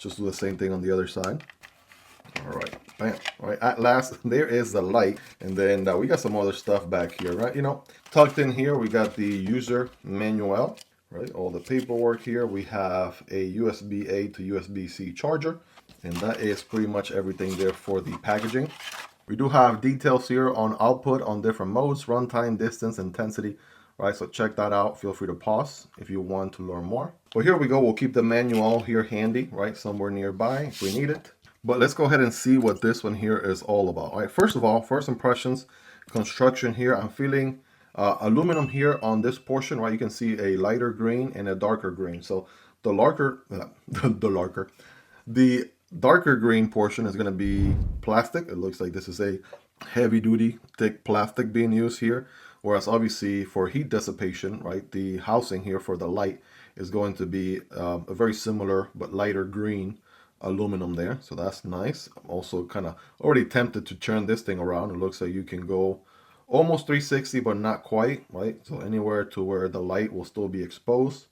just do the same thing on the other side. All right, bam. All right, at last, there is the light. And then we got some other stuff back here, right? You know, tucked in here, we got the user manual, right? All the paperwork here. We have a USB-A to USB-C charger, and that is pretty much everything there for the packaging. We do have details here on output on different modes, runtime, distance, intensity, right? So check that out. Feel free to pause if you want to learn more. Well, here we go. We'll keep the manual here handy, right? Somewhere nearby if we need it. But let's go ahead and see what this one here is all about. All right, first of all, first impressions, construction here. I'm feeling aluminum here on this portion, right? You can see a lighter green and a darker green. So the darker green portion is going to be plastic. It looks like this is a heavy duty, thick plastic being used here. Whereas obviously for heat dissipation, right, the housing here for the light is going to be a very similar but lighter green aluminum there, so that's nice. I'm also kind of already tempted to turn this thing around. It looks like you can go almost 360 but not quite, right? So anywhere to where the light will still be exposed,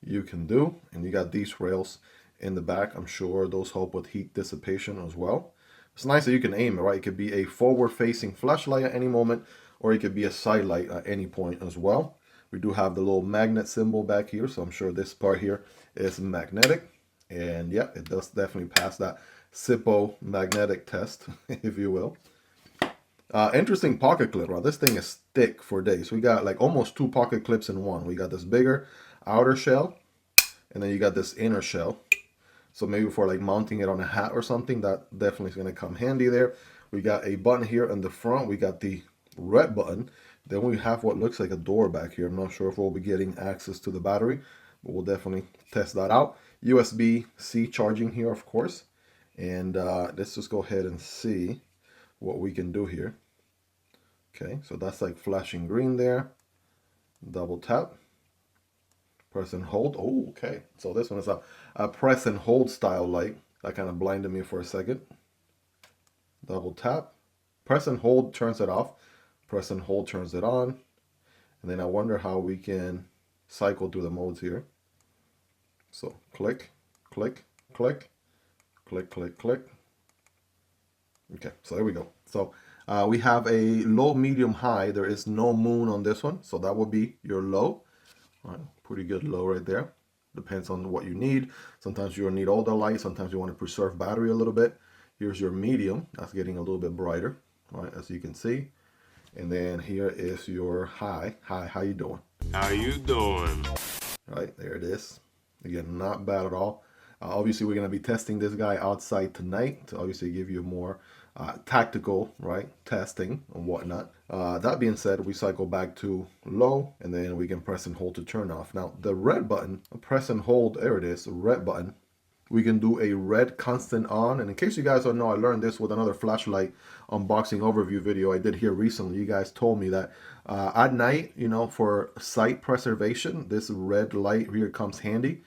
you can do. And you got these rails in the back. I'm sure those help with heat dissipation as well. It's nice that you can aim it, right? It could be a forward facing flashlight at any moment, or it could be a side light at any point as well. We do have the little magnet symbol back here, so I'm sure this part here is magnetic. And yeah, it does definitely pass that SIPO magnetic test, if you will. Interesting pocket clip, right? This thing is thick for days. We got like almost 2 pocket clips in one. We got this bigger outer shell, and then you got this inner shell. So maybe for like mounting it on a hat or something, that definitely is going to come handy there. We got a button here in the front. We got the red button. Then we have what looks like a door back here. I'm not sure if we'll be getting access to the battery, but we'll definitely test that out. USB-C charging here, of course. And let's just go ahead and see what we can do here. Okay, so that's like flashing green there. Double tap. Press and hold. Oh, okay. So this one is a press and hold style light. That kind of blinded me for a second. Double tap. Press and hold turns it off. Press and hold turns it on. And then I wonder how we can cycle through the modes here. So click, click, click, click, click, click. Okay, so there we go. So we have a low, medium, high. There is no moon on this one, so that will be your low. All right, pretty good low right there. Depends on what you need. Sometimes you'll need all the light. Sometimes you want to preserve battery a little bit. Here's your medium. That's getting a little bit brighter, all right, as you can see. And then here is your high. Hi, how you doing? How you doing? Right, there it is. Again, not bad at all. Obviously, we're going to be testing this guy outside tonight to obviously give you more tactical, right, testing and whatnot. That being said, we cycle back to low, and then we can press and hold to turn off. Now, the red button, press and hold, there it is, red button. We can do a red constant on. And in case you guys don't know, I learned this with another flashlight unboxing overview video I did here recently. You guys told me that at night, you know, for sight preservation, this red light here comes handy.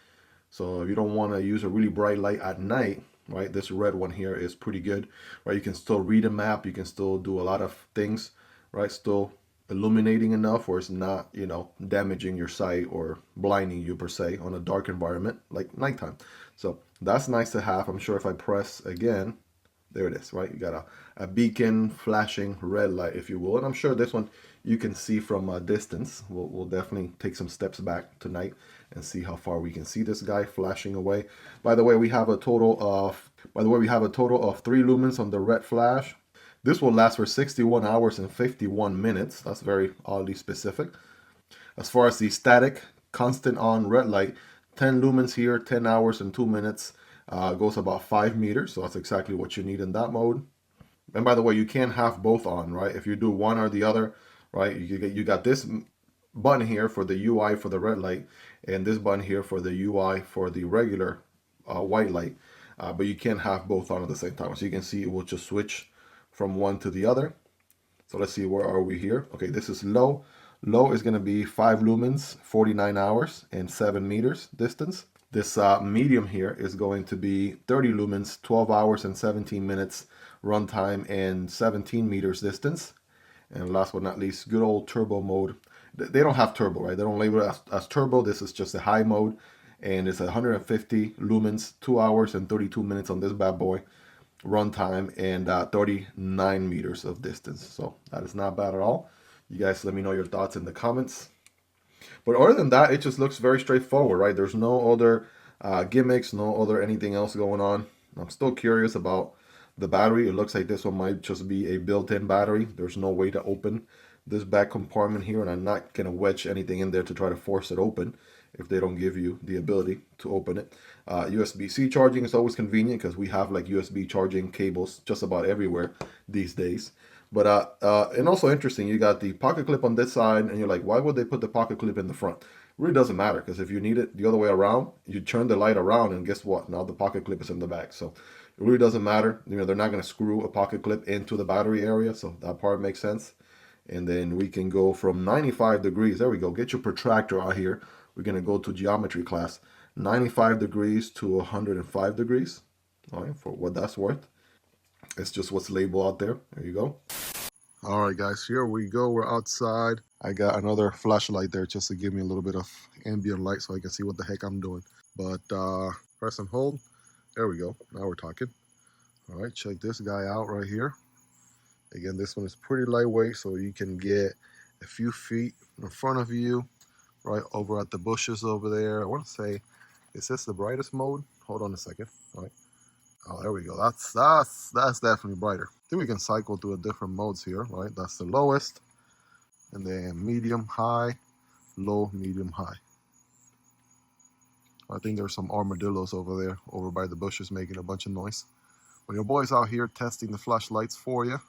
So if you don't want to use a really bright light at night, right, this red one here is pretty good, right? You can still read a map. You can still do a lot of things, right? Still illuminating enough where it's not, you know, damaging your sight or blinding you per se on a dark environment like nighttime. So that's nice to have. I'm sure if I press again, there it is, right? You got a beacon flashing red light, if you will. And I'm sure this one you can see from a distance. We'll definitely take some steps back tonight and see how far we can see this guy flashing away. By the way, we have a total of 3 lumens on the red flash. This will last for 61 hours and 51 minutes. That's very oddly specific. As far as the static constant on red light, 10 lumens here, 10 hours and 2 minutes, goes about 5 meters. So that's exactly what you need in that mode. And by the way, you can have both on, right? If you do one or the other, right? You got this button here for the UI for the red light, and this button here for the UI for the regular white light. But you can't have both on at the same time. So you can see it will just switch from one to the other. So let's see, where are we here? Okay, this is low. Low is going to be 5 lumens, 49 hours, and 7 meters distance. This medium here is going to be 30 lumens, 12 hours and 17 minutes runtime, and 17 meters distance. And last but not least, good old turbo mode. They don't have turbo, right? They don't label it as turbo. This is just a high mode. and it's 150 lumens, 2 hours and 32 minutes on this bad boy runtime, and 39 meters of distance. So that is not bad at all. You guys let me know your thoughts in the comments. But other than that, it just looks very straightforward, right? There's no other gimmicks, no other anything else going on. I'm still curious about the battery. It looks like this one might just be a built-in battery. There's no way to open this back compartment here, and I'm not going to wedge anything in there to try to force it open if they don't give you the ability to open it. USB-C charging is always convenient because we have like USB charging cables just about everywhere these days. But and also interesting, you got the pocket clip on this side, and you're like, why would they put the pocket clip in the front? It really doesn't matter, because if you need it the other way around, you turn the light around, and guess what? Now the pocket clip is in the back. So it really doesn't matter. You know, they're not going to screw a pocket clip into the battery area, so that part makes sense. And then we can go from 95 degrees. There we go. Get your protractor out here. We're going to go to geometry class. 95 degrees to 105 degrees. All right, for what that's worth. It's just what's labeled out there. There you go. All right, guys, here we go. We're outside. I got another flashlight there just to give me a little bit of ambient light so I can see what the heck I'm doing. But press and hold. There we go. Now we're talking. All right, check this guy out right here. Again, this one is pretty lightweight, so you can get a few feet in front of you, right over at the bushes over there. I want to say, is this the brightest mode? Hold on a second. All right. Oh, there we go. That's definitely brighter. I think we can cycle through the different modes here, right? That's the lowest, and then medium, high, low, medium, high. I think there's some armadillos over there, over by the bushes, making a bunch of noise. Well, your boy's out here testing the flashlights for you.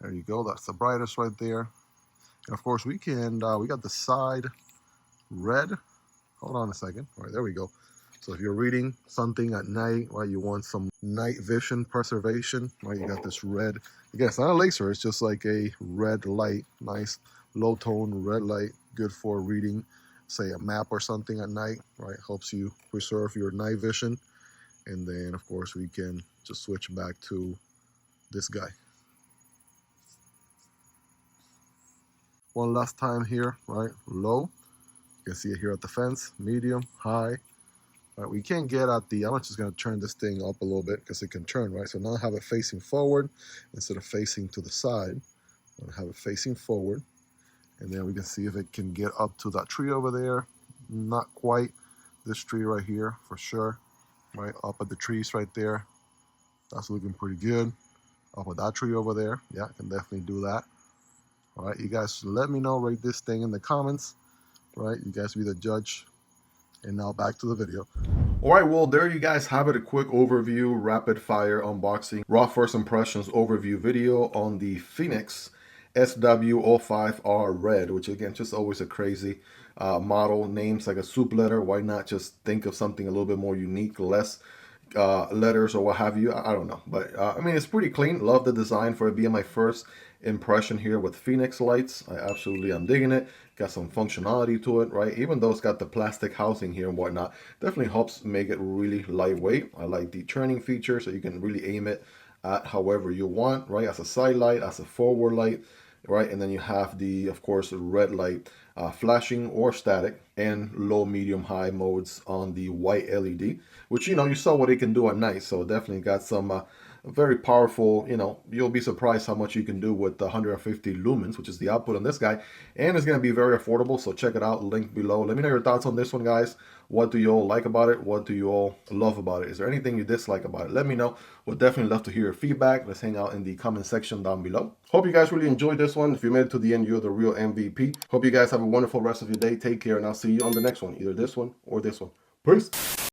There you go. That's the brightest right there. And of course, we can. We got the side red. Hold on a second. All right, there we go. So if you're reading something at night, right, you want some night vision preservation, right, you got this red. Again, it's not a laser, it's just like a red light, nice low tone red light, good for reading, say a map or something at night, right, helps you preserve your night vision. And then of course we can just switch back to this guy. One last time here, right, low, you can see it here at the fence, medium, high. Right, we can't get at the, I'm just going to turn this thing up a little bit because it can turn, right? So now I have it facing forward instead of facing to the side. I'm going to have it facing forward. And then we can see if it can get up to that tree over there. Not quite. This tree right here, for sure. Right, up at the trees right there. That's looking pretty good. Up at that tree over there. Yeah, I can definitely do that. All right, you guys let me know, rate this thing in the comments. Right, you guys be the judge. And now back to the video. All right, well, there you guys have it. A quick overview, rapid fire unboxing, raw first impressions overview video on the Fenix SW05R-RED, which again, just always a crazy model. Names like a soup letter. Why not just think of something a little bit more unique, less letters or what have you? I don't know. But I mean, it's pretty clean. Love the design for it being my first impression here with Fenix lights. I absolutely am digging it. Got some functionality to it, right? Even though it's got the plastic housing here and whatnot, definitely helps make it really lightweight. I like the turning feature, so you can really aim it at however you want, right? As a side light, as a forward light, right? And then you have the, of course, red light flashing or static, and low, medium, high modes on the white LED, which, you know, you saw what it can do at night. So definitely got some very powerful, you know, you'll be surprised how much you can do with the 150 lumens, which is the output on this guy. And it's going to be very affordable, so check it out, link below. Let me know your thoughts on this one, guys. What do you all like about it? What do you all love about it? Is there anything you dislike about it? Let me know. We'll definitely love to hear your feedback. Let's hang out in the comment section down below. Hope you guys really enjoyed this one. If you made it to the end, you're the real MVP. Hope you guys have a wonderful rest of your day. Take care, and I'll see you on the next one, either this one or this one. Peace.